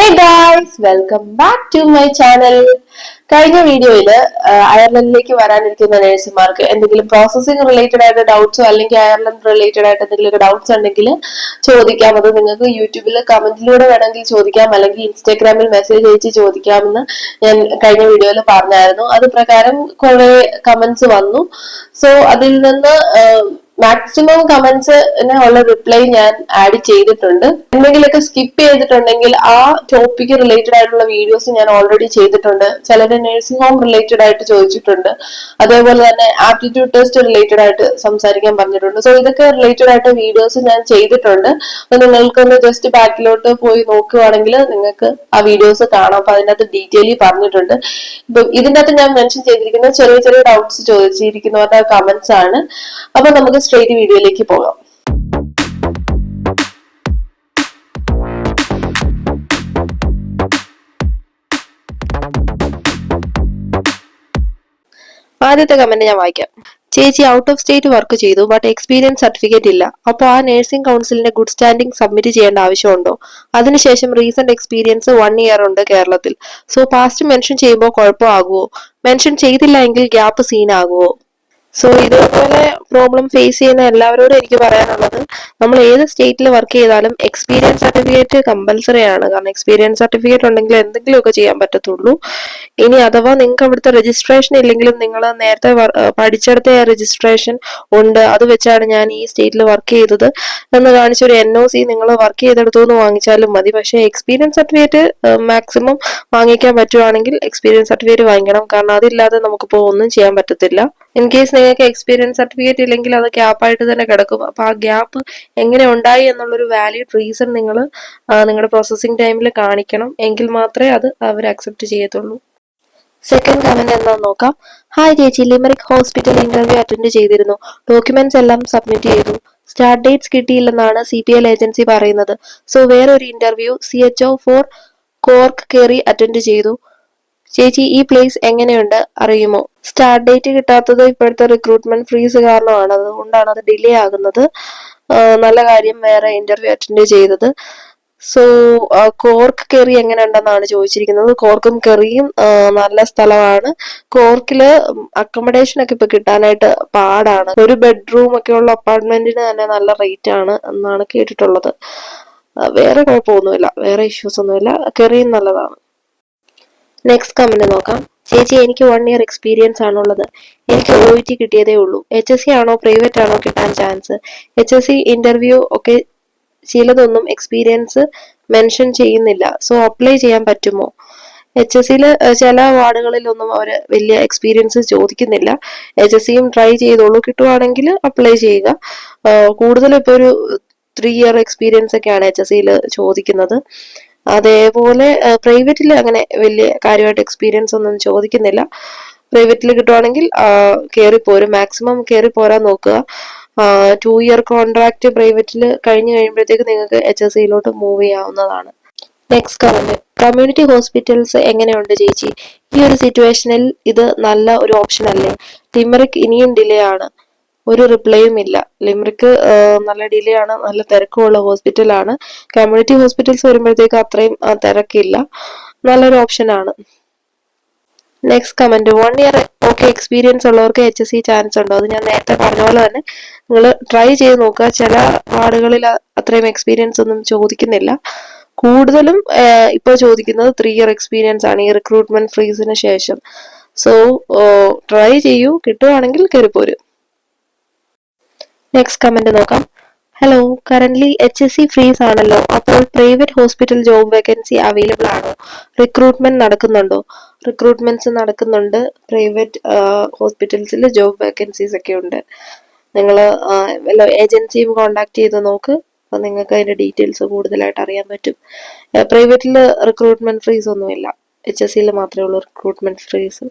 Hey guys, welcome back to my channel. കഴിഞ്ഞ വീഡിയോയില് അയർലൻഡിലേക്ക് വരാനിരിക്കുന്ന നഴ്സുമാർക്ക് എന്തെങ്കിലും പ്രോസസ്സിംഗ് റിലേറ്റഡ് ആയിട്ട് ഡൗട്ട്സോ അല്ലെങ്കിൽ അയർലൻഡ് റിലേറ്റഡ് ആയിട്ട് എന്തെങ്കിലും ഡൗട്ട്സ് ഉണ്ടെങ്കിൽ ചോദിക്കാം. അത് നിങ്ങൾക്ക് യൂട്യൂബിൽ കമന്റിലൂടെ വേണമെങ്കിൽ ചോദിക്കാം, അല്ലെങ്കിൽ ഇൻസ്റ്റാഗ്രാമിൽ മെസ്സേജ് അയച്ച് ചോദിക്കാമെന്ന് ഞാൻ കഴിഞ്ഞ വീഡിയോയിൽ പറഞ്ഞായിരുന്നു. അത് പ്രകാരം കുറെ കമന്റ്സ് വന്നു. സോ അതിൽ നിന്ന് മാക്സിമം കമന്റ്സ് ഉള്ള റിപ്ലൈ ഞാൻ ആഡ് ചെയ്തിട്ടുണ്ട്. എന്തെങ്കിലുമൊക്കെ സ്കിപ്പ് ചെയ്തിട്ടുണ്ടെങ്കിൽ ആ ടോപ്പിക് റിലേറ്റഡ് ആയിട്ടുള്ള വീഡിയോസ് ഞാൻ ഓൾറെഡി ചെയ്തിട്ടുണ്ട്. ചിലര് നഴ്സിംഗ് ഹോം റിലേറ്റഡ് ആയിട്ട് ചോദിച്ചിട്ടുണ്ട്, അതേപോലെ തന്നെ ആപ്റ്റിറ്റ്യൂഡ് ടെസ്റ്റ് റിലേറ്റഡ് ആയിട്ട് സംസാരിക്കാൻ പറഞ്ഞിട്ടുണ്ട്. സോ ഇതൊക്കെ റിലേറ്റഡ് ആയിട്ട് വീഡിയോസ് ഞാൻ ചെയ്തിട്ടുണ്ട്. അപ്പൊ നിങ്ങൾക്കൊന്ന് ജസ്റ്റ് ബാക്കിലോട്ട് പോയി നോക്കുകയാണെങ്കിൽ നിങ്ങൾക്ക് ആ വീഡിയോസ് കാണാം. അപ്പൊ അതിനകത്ത് ഡീറ്റെയിലി പറഞ്ഞിട്ടുണ്ട്. ഇപ്പൊ ഇതിന്റെ അകത്ത് ഞാൻ മെൻഷൻ ചെയ്തിരിക്കുന്ന ചെറിയ ചെറിയ ഡൗട്ട്സ് ചോദിച്ചിരിക്കുന്നവരുടെ കമന്റ്സ് ആണ്. അപ്പൊ നമുക്ക് സ്ട്രേറ്റ് വീഡിയോയിലേക്ക് പോകാം. ആദ്യത്തെ കമന്റ് ഞാൻ വായിക്കാം. ചേച്ചി ഔട്ട് ഓഫ് സ്റ്റേറ്റ് വർക്ക് ചെയ്തു, ബട്ട് എക്സ്പീരിയൻസ് സർട്ടിഫിക്കറ്റ് ഇല്ല. അപ്പോൾ ആ നഴ്സിംഗ് കൗൺസിലിന്റെ ഗുഡ് സ്റ്റാൻഡിംഗ് സബ്മിറ്റ് ചെയ്യേണ്ട ആവശ്യമുണ്ടോ? അതിനുശേഷം റീസെന്റ് എക്സ്പീരിയൻസ് 1 ഇയർ ഉണ്ട് കേരളത്തിൽ. സോ പാസ്റ്റ് മെൻഷൻ ചെയ്യുമ്പോൾ കുഴപ്പമാകുമോ? മെൻഷൻ ചെയ്തില്ല എങ്കിൽ ഗ്യാപ്പ് സീൻ ആകുമോ? സോ ഇതേപോലെ പ്രോബ്ലം ഫേസ് ചെയ്യുന്ന എല്ലാവരോടും എനിക്ക് പറയാനുള്ളത്, നമ്മൾ ഏത് സ്റ്റേറ്റിൽ വർക്ക് ചെയ്താലും എക്സ്പീരിയൻസ് സർട്ടിഫിക്കറ്റ് കമ്പൽസറി ആണ്. കാരണം എക്സ്പീരിയൻസ് സർട്ടിഫിക്കറ്റ് ഉണ്ടെങ്കിൽ എന്തെങ്കിലുമൊക്കെ ചെയ്യാൻ പറ്റത്തുള്ളൂ. ഇനി അഥവാ നിങ്ങൾക്ക് അവിടുത്തെ രജിസ്ട്രേഷൻ ഇല്ലെങ്കിലും നിങ്ങൾ നേരത്തെ പഠിച്ചെടുത്ത രജിസ്ട്രേഷൻ ഉണ്ട്, അത് വെച്ചാണ് ഞാൻ ഈ സ്റ്റേറ്റിൽ വർക്ക് ചെയ്തത് എന്ന് കാണിച്ചൊരു NOC നിങ്ങൾ വർക്ക് ചെയ്തെടുത്തു എന്ന് വാങ്ങിച്ചാലും മതി. പക്ഷേ എക്സ്പീരിയൻസ് സർട്ടിഫിക്കറ്റ് മാക്സിമം വാങ്ങിക്കാൻ പറ്റുവാണെങ്കിൽ എക്സ്പീരിയൻസ് സർട്ടിഫിക്കറ്റ് വാങ്ങിക്കണം. കാരണം അതില്ലാതെ നമുക്കിപ്പോൾ ഒന്നും ചെയ്യാൻ പറ്റത്തില്ല. ഇൻ കേസ് നിങ്ങൾക്ക് എക്സ്പീരിയൻസ് സർട്ടിഫിക്കറ്റ് ഇല്ലെങ്കിൽ അത് ഗ്യാപ്പായിട്ട് തന്നെ കിടക്കും. അപ്പൊ ആ ഗ്യാപ്പ് എങ്ങനെ ഉണ്ടായി എന്നുള്ളൊരു വാലിഡ് റീസൺ നിങ്ങൾ നിങ്ങളുടെ പ്രോസസ്സിംഗ് ടൈമിൽ കാണിക്കണം. എങ്കിൽ മാത്രമേ അത് അവർ അക്സെപ്റ്റ് ചെയ്യത്തുള്ളൂ. സെക്കൻഡ് കമന്റ് എന്താണെന്ന് നോക്കാം. ഹായ് ചേച്ചി, ലിമറിക് ഹോസ്പിറ്റൽ ഇന്റർവ്യൂ അറ്റൻഡ് ചെയ്തിരുന്നു. ഡോക്യുമെന്റ്സ് എല്ലാം സബ്മിറ്റ് ചെയ്തു. സ്റ്റാർട്ട് ഡേറ്റ്സ് കിട്ടിയില്ലെന്നാണ് CPL ഏജൻസി പറയുന്നത്. സോ വേറൊരു ഇന്റർവ്യൂ CHO ഫോർ കോർക്ക് കേറി അറ്റൻഡ് ചെയ്തു. ചേച്ചി ഈ പ്ലേസ് എങ്ങനെയുണ്ട് അറിയുമോ? സ്റ്റാർട്ട് ഡേറ്റ് കിട്ടാത്തത് ഇപ്പോഴത്തെ റിക്രൂട്ട്മെന്റ് ഫ്രീസ് കാരണമാണ്. അതുകൊണ്ടാണ് അത് ഡിലേ ആകുന്നത്. നല്ല കാര്യം വേറെ ഇന്റർവ്യൂ അറ്റൻഡ് ചെയ്തത്. സോ കോർക്ക് കെറി എങ്ങനെ ഉണ്ടെന്നാണ് ചോദിച്ചിരിക്കുന്നത്. കോർക്കും കെറിയും നല്ല സ്ഥലമാണ്. കോർക്കില് അക്കോമഡേഷൻ ഒക്കെ ഇപ്പൊ കിട്ടാനായിട്ട് പാടാണ്. ഒരു ബെഡ്റൂം ഒക്കെ ഉള്ള അപ്പാർട്ട്മെന്റിന് തന്നെ നല്ല റേറ്റ് ആണ് എന്നാണ് കേട്ടിട്ടുള്ളത്. വേറെ കുഴപ്പമൊന്നുമില്ല, വേറെ ഇഷ്യൂസ് ഒന്നുമില്ല. കെറിയും നല്ലതാണ്. നെക്സ്റ്റ് കമന്റ് നോക്കാം. ചേച്ചി എനിക്ക് 1 ഇയർ എക്സ്പീരിയൻസ് ആണുള്ളത്. എനിക്ക് OET കിട്ടിയതേ ഉള്ളൂ. HSC ആണോ പ്രൈവറ്റ് ആണോ കിട്ടാൻ ചാൻസ്? HSC ഇന്റർവ്യൂ ഒക്കെ ചിലതൊന്നും എക്സ്പീരിയൻസ് മെൻഷൻ ചെയ്യുന്നില്ല. സോ അപ്ലൈ ചെയ്യാൻ പറ്റുമോ? HSCയിൽ ചില വാർഡുകളിലൊന്നും അവർ വലിയ എക്സ്പീരിയൻസ് ചോദിക്കുന്നില്ല. HSCയും ട്രൈ ചെയ്തോളൂ, കിട്ടുവാണെങ്കിൽ അപ്ലൈ ചെയ്യുക. കൂടുതലും ഇപ്പോൾ ഒരു 3 ഇയർ എക്സ്പീരിയൻസ് ഒക്കെയാണ് HSCയിൽ ചോദിക്കുന്നത്. അതേപോലെ പ്രൈവറ്റിൽ അങ്ങനെ വലിയ കാര്യമായിട്ട് എക്സ്പീരിയൻസ് ഒന്നും ചോദിക്കുന്നില്ല. പ്രൈവറ്റിൽ കിട്ടുവാണെങ്കിൽ കയറിപ്പോരും, മാക്സിമം കയറി പോരാൻ നോക്കുക. 2 ഇയർ കോൺട്രാക്ട് പ്രൈവറ്റിൽ കഴിഞ്ഞു കഴിയുമ്പോഴത്തേക്ക് നിങ്ങൾക്ക് HSCയിലോട്ട് മൂവ് ചെയ്യാവുന്നതാണ്. Next comment. കമ്മ്യൂണിറ്റി ഹോസ്പിറ്റൽസ് എങ്ങനെയുണ്ട് ചേച്ചി? ഈ ഒരു സിറ്റുവേഷനിൽ ഇത് നല്ല ഒരു ഓപ്ഷൻ അല്ലേ? ലിമറിക് ഇനിയും ഡിലേ ആണ്, ഒരു റിപ്ലൈയും ഇല്ല. ലിമറിക് നല്ല ഡിലേ ആണ്, നല്ല തിരക്കുള്ള ഹോസ്പിറ്റലാണ്. കമ്മ്യൂണിറ്റി ഹോസ്പിറ്റൽസ് വരുമ്പോഴത്തേക്ക് അത്രയും തിരക്കില്ല, നല്ലൊരു ഓപ്ഷൻ ആണ്. Next comment. 1 year okay experience ഉള്ളവർക്ക് HSC ചാൻസ് ഉണ്ടോ? അത് ഞാൻ നേരത്തെ പറഞ്ഞ പോലെ തന്നെ നിങ്ങൾ ട്രൈ ചെയ്ത് നോക്കുക. ചില വാർഡുകളിൽ അത്രയും എക്സ്പീരിയൻസ് ഒന്നും ചോദിക്കുന്നില്ല. കൂടുതലും ഇപ്പോൾ ചോദിക്കുന്നത് 3 ഇയർ എക്സ്പീരിയൻസ് ആണ് ഈ റിക്രൂട്ട്മെന്റ് ഫ്രീസിന് ശേഷം. സോ ട്രൈ ചെയ്യൂ, കിട്ടുവാണെങ്കിൽ കയറിപ്പോരും. നെക്സ്റ്റ് കമന്റ് നോക്കാം. ഹലോ, കറന്റ്ലി HSC ഫ്രീസ് ആണല്ലോ, അപ്പോൾ private hospital job vacancy available ആണോ? റിക്രൂട്ട്മെന്റ് നടക്കുന്നുണ്ടോ? റിക്രൂട്ട്മെന്റ്സ് നടക്കുന്നുണ്ട്. പ്രൈവറ്റ് ഹോസ്പിറ്റൽസിൽ ജോബ് വേക്കൻസീസ് ഒക്കെ ഉണ്ട്. നിങ്ങൾ വല്ല ഏജൻസിയും കോണ്ടാക്ട് ചെയ്ത് നോക്ക്. അപ്പം നിങ്ങൾക്ക് അതിന്റെ ഡീറ്റെയിൽസ് കൂടുതലായിട്ട് അറിയാൻ പറ്റും. പ്രൈവറ്റിൽ റിക്രൂട്ട്മെന്റ് ഫ്രീസ് ഒന്നുമില്ല, HSCയിൽ മാത്രമേ ഉള്ളൂ recruitment freeze.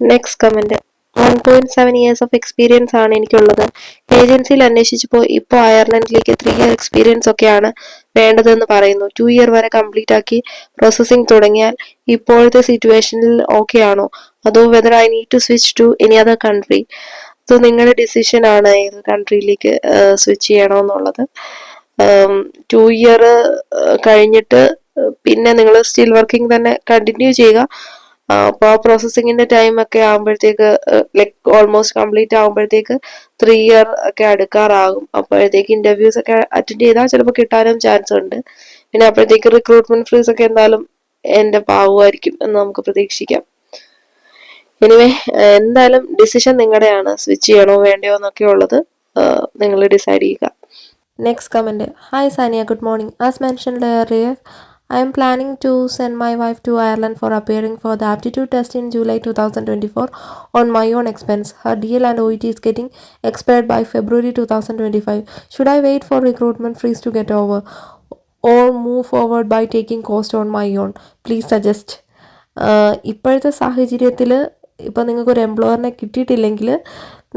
Next comment. 1.7 years of experience ആണ് എനിക്കുള്ളത്. ഏജൻസിയിൽ അന്വേഷിച്ചപ്പോൾ ഇപ്പോൾ അയർലൻഡിലേക്ക് 3 ഇയർ എക്സ്പീരിയൻസ് ഒക്കെയാണ് വേണ്ടതെന്ന് പറയുന്നു. 2 ഇയർ വരെ കംപ്ലീറ്റ് ആക്കി പ്രോസസ്സിംഗ് തുടങ്ങിയാൽ ഇപ്പോഴത്തെ സിറ്റുവേഷനിൽ ഓക്കെ ആണോ? അതോ whether I need to switch to any other country? So നിങ്ങളുടെ ഡിസിഷൻ ആണ് ഏത് കൺട്രിയിലേക്ക് സ്വിച്ച് ചെയ്യണമെന്നുള്ളത്. 2 ഇയർ കഴിഞ്ഞിട്ട് പിന്നെ നിങ്ങൾ സ്റ്റിൽ വർക്കിംഗ് തന്നെ കണ്ടിന്യൂ ചെയ്യുക. അപ്പോൾ ആ പ്രോസസ്സിങ്ങിന്റെ ടൈം ഒക്കെ ആകുമ്പോഴത്തേക്ക് ലൈക്ക് ഓൾമോസ്റ്റ് കംപ്ലീറ്റ് ആകുമ്പോഴത്തേക്ക് 3 ഇയർ ഒക്കെ അടുക്കാറാകും. അപ്പോഴത്തേക്ക് ഇന്റർവ്യൂസ് ഒക്കെ അറ്റൻഡ് ചെയ്താൽ ചിലപ്പോൾ കിട്ടാനും ചാൻസ് ഉണ്ട്. പിന്നെ അപ്പോഴത്തേക്ക് റിക്രൂട്ട്മെന്റ് ഫ്രീസ് ഒക്കെ എന്തായാലും എന്റെ പാവുമായിരിക്കും എന്ന് നമുക്ക് പ്രതീക്ഷിക്കാം. എനിവേ, എന്തായാലും ഡിസിഷൻ നിങ്ങളുടെയാണ്. സ്വിച്ച് ചെയ്യണോ വേണ്ടയോ എന്നൊക്കെ ഉള്ളത് നിങ്ങൾ ഡിസൈഡ് ചെയ്യുക. Next comment. Hi Sania, good morning. As mentioned earlier, I am planning to send my wife to Ireland for appearing for the aptitude test in July 2024 on my own expense. Her DL and OET is getting expired by February 2025. Should I wait for recruitment freeze to get over or move forward by taking cost on my own? Please suggest. ഇപ്പോഴത്തെ സാഹചര്യത്തിൽ ഇപ്പം നിങ്ങൾക്കൊരു എംപ്ലോയറിനെ കിട്ടിയിട്ടില്ലെങ്കിൽ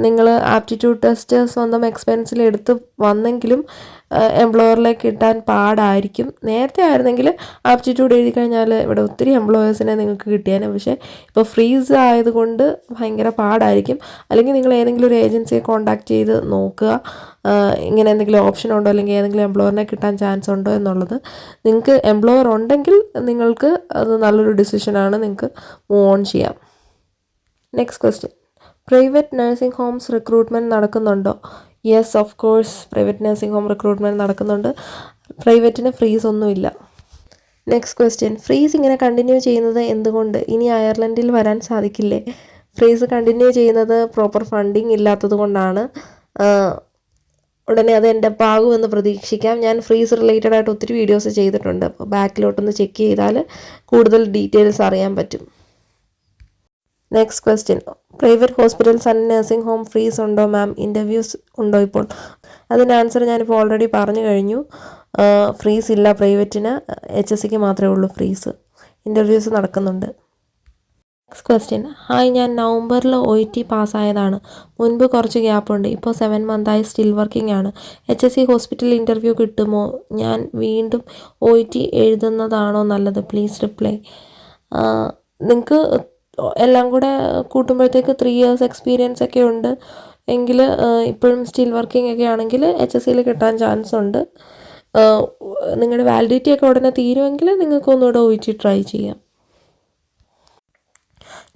നിങ്ങൾ aptitude test സ്വന്തം എക്സ്പെൻസിൽ എടുത്ത് വന്നെങ്കിലും എംപ്ലോയറിലെ കിട്ടാൻ പാടായിരിക്കും. നേരത്തെ ആയിരുന്നെങ്കിൽ ആപ്റ്റിറ്റ്യൂഡ് എഴുതി കഴിഞ്ഞാൽ ഇവിടെ ഒത്തിരി എംപ്ലോയേഴ്സിനെ നിങ്ങൾക്ക് കിട്ടിയേനെ. പക്ഷേ ഇപ്പോൾ ഫ്രീസ് ആയതുകൊണ്ട് ഭയങ്കര പാടായിരിക്കും. അല്ലെങ്കിൽ നിങ്ങൾ ഏതെങ്കിലും ഒരു ഏജൻസിയെ കോൺടാക്ട് ചെയ്ത് നോക്കുക, ഇങ്ങനെ എന്തെങ്കിലും ഓപ്ഷൻ ഉണ്ടോ അല്ലെങ്കിൽ ഏതെങ്കിലും എംപ്ലോയറിനെ കിട്ടാൻ ചാൻസ് ഉണ്ടോ എന്നുള്ളത്. നിങ്ങൾക്ക് എംപ്ലോയർ ഉണ്ടെങ്കിൽ നിങ്ങൾക്ക് അത് നല്ലൊരു ഡിസിഷനാണ്, നിങ്ങൾക്ക് മൂവ് ഓൺ ചെയ്യാം. Next question. Private nursing homes recruitment നടക്കുന്നുണ്ടോ? Yes, of course private nursing home recruitment നടക്കുന്നുണ്ട്. പ്രൈവറ്റിന് ഫ്രീസ് ഒന്നുമില്ല. Next question. ഫ്രീസ് ഇങ്ങനെ കണ്ടിന്യൂ ചെയ്യുന്നത് എന്തുകൊണ്ട്? ഇനി അയർലൻഡിൽ വരാൻ സാധിക്കില്ലേ? ഫ്രീസ് കണ്ടിന്യൂ ചെയ്യുന്നത് പ്രോപ്പർ ഫണ്ടിങ് ഇല്ലാത്തത് കൊണ്ടാണ്. ഉടനെ അത് എൻ്റെ പാകുമെന്ന് പ്രതീക്ഷിക്കാം. ഞാൻ ഫ്രീസ് റിലേറ്റഡ് ആയിട്ട് ഒത്തിരി വീഡിയോസ് ചെയ്തിട്ടുണ്ട്. അപ്പോൾ ബാക്കിലോട്ടൊന്ന് ചെക്ക് ചെയ്താൽ കൂടുതൽ ഡീറ്റെയിൽസ് അറിയാൻ പറ്റും. Next question. Private hospitals and nursing home freeze ഉണ്ടോ മാം? ഇൻ്റർവ്യൂസ് ഉണ്ടോ ഇപ്പോൾ? അതിൻ്റെ ആൻസർ ഞാനിപ്പോൾ ഓൾറെഡി പറഞ്ഞു കഴിഞ്ഞു. ഫ്രീസ് ഇല്ല പ്രൈവറ്റിന്, HSCക്ക് മാത്രമേ ഉള്ളൂ ഫ്രീസ്. ഇൻ്റർവ്യൂസ് നടക്കുന്നുണ്ട്. Next question. ഹായ്, ഞാൻ നവംബറിൽ OET പാസ്സായതാണ്. മുൻപ് കുറച്ച് ഗ്യാപ്പുണ്ട്. ഇപ്പോൾ 7 മന്തായി സ്റ്റിൽ വർക്കിംഗ് ആണ്. HSC ഹോസ്പിറ്റൽ ഇൻ്റർവ്യൂ കിട്ടുമോ? ഞാൻ വീണ്ടും OET എഴുതുന്നതാണോ നല്ലത്? Please reply. നിങ്ങൾക്ക് എല്ലാം കൂടെ കൂട്ടുമ്പോഴത്തേക്ക് 3 ഇയേഴ്സ് എക്സ്പീരിയൻസ് ഒക്കെ ഉണ്ട് എങ്കിൽ ഇപ്പോഴും സ്റ്റിൽ വർക്കിംഗ് ഒക്കെ ആണെങ്കിൽ HSCയിൽ കിട്ടാൻ ചാൻസ് ഉണ്ട്. നിങ്ങളുടെ വാലിഡിറ്റി ഒക്കെ ഉടനെ തീരുമെങ്കിൽ നിങ്ങൾക്ക് ഒന്നുകൂടെ OET ട്രൈ ചെയ്യാം.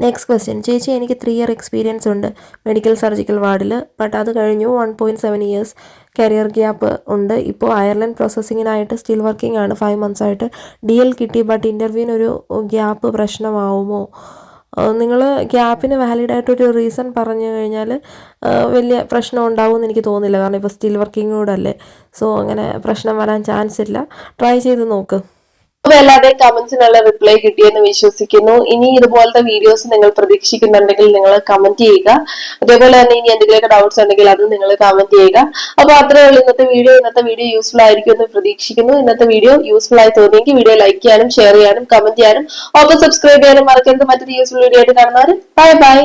Next question. ചേച്ചി, എനിക്ക് 3 ഇയർ എക്സ്പീരിയൻസ് ഉണ്ട് മെഡിക്കൽ സർജിക്കൽ വാർഡിൽ. ബട്ട് അത് കഴിഞ്ഞു 1.7 ഇയേഴ്സ് കരിയർ ഗ്യാപ്പ് ഉണ്ട്. ഇപ്പോൾ അയർലൻഡ് പ്രോസസ്സിങ്ങിനായിട്ട് സ്റ്റിൽ വർക്കിംഗ് ആണ് 5 മന്ത്സ് ആയിട്ട്. DL കിട്ടി, ബട്ട് ഇൻ്റർവ്യൂവിനൊരു ഗ്യാപ്പ് പ്രശ്നമാവുമോ? നിങ്ങൾ ഗ്യാപ്പിന് വാലിഡായിട്ടൊരു റീസൺ പറഞ്ഞു കഴിഞ്ഞാൽ വലിയ പ്രശ്നം ഉണ്ടാവുമെന്ന് എനിക്ക് തോന്നുന്നില്ല. കാരണം ഇപ്പോൾ സ്റ്റിൽ വർക്കിംഗ് കൂടെ അല്ലേ. സോ അങ്ങനെ പ്രശ്നം വരാൻ ചാൻസ് ഇല്ല. ട്രൈ ചെയ്ത് നോക്ക്. അപ്പോൾ എല്ലാവരുടെയും കമന്റ്സിനുള്ള റിപ്ലൈ കിട്ടിയെന്ന് വിശ്വസിക്കുന്നു. ഇനി ഇതുപോലത്തെ വീഡിയോസ് നിങ്ങൾ പ്രതീക്ഷിക്കുന്നുണ്ടെങ്കിൽ നിങ്ങൾ കമന്റ് ചെയ്യുക. അതേപോലെ തന്നെ ഇനി എന്തെങ്കിലുമൊക്കെ ഡൗട്ട്സ് ഉണ്ടെങ്കിൽ അത് നിങ്ങൾ കമന്റ് ചെയ്യുക. അപ്പോൾ അത്രയേ ഉള്ളൂ ഇന്നത്തെ വീഡിയോ യൂസ്ഫുൾ ആയിരിക്കും എന്ന് പ്രതീക്ഷിക്കുന്നു. ഇന്നത്തെ വീഡിയോ യൂസ്ഫുൾ ആയി തോന്നിയെങ്കിൽ വീഡിയോ ലൈക്ക് ചെയ്യാനും ഷെയർ ചെയ്യാനും കമന്റ് ചെയ്യാനും ഒപ്പം സബ്സ്ക്രൈബ് ചെയ്യാനും മറക്കരുത്. മറ്റൊരു യൂസ്ഫുൾ വീഡിയോ ആയിട്ട് കാണുന്നവർ ബൈ ബൈ.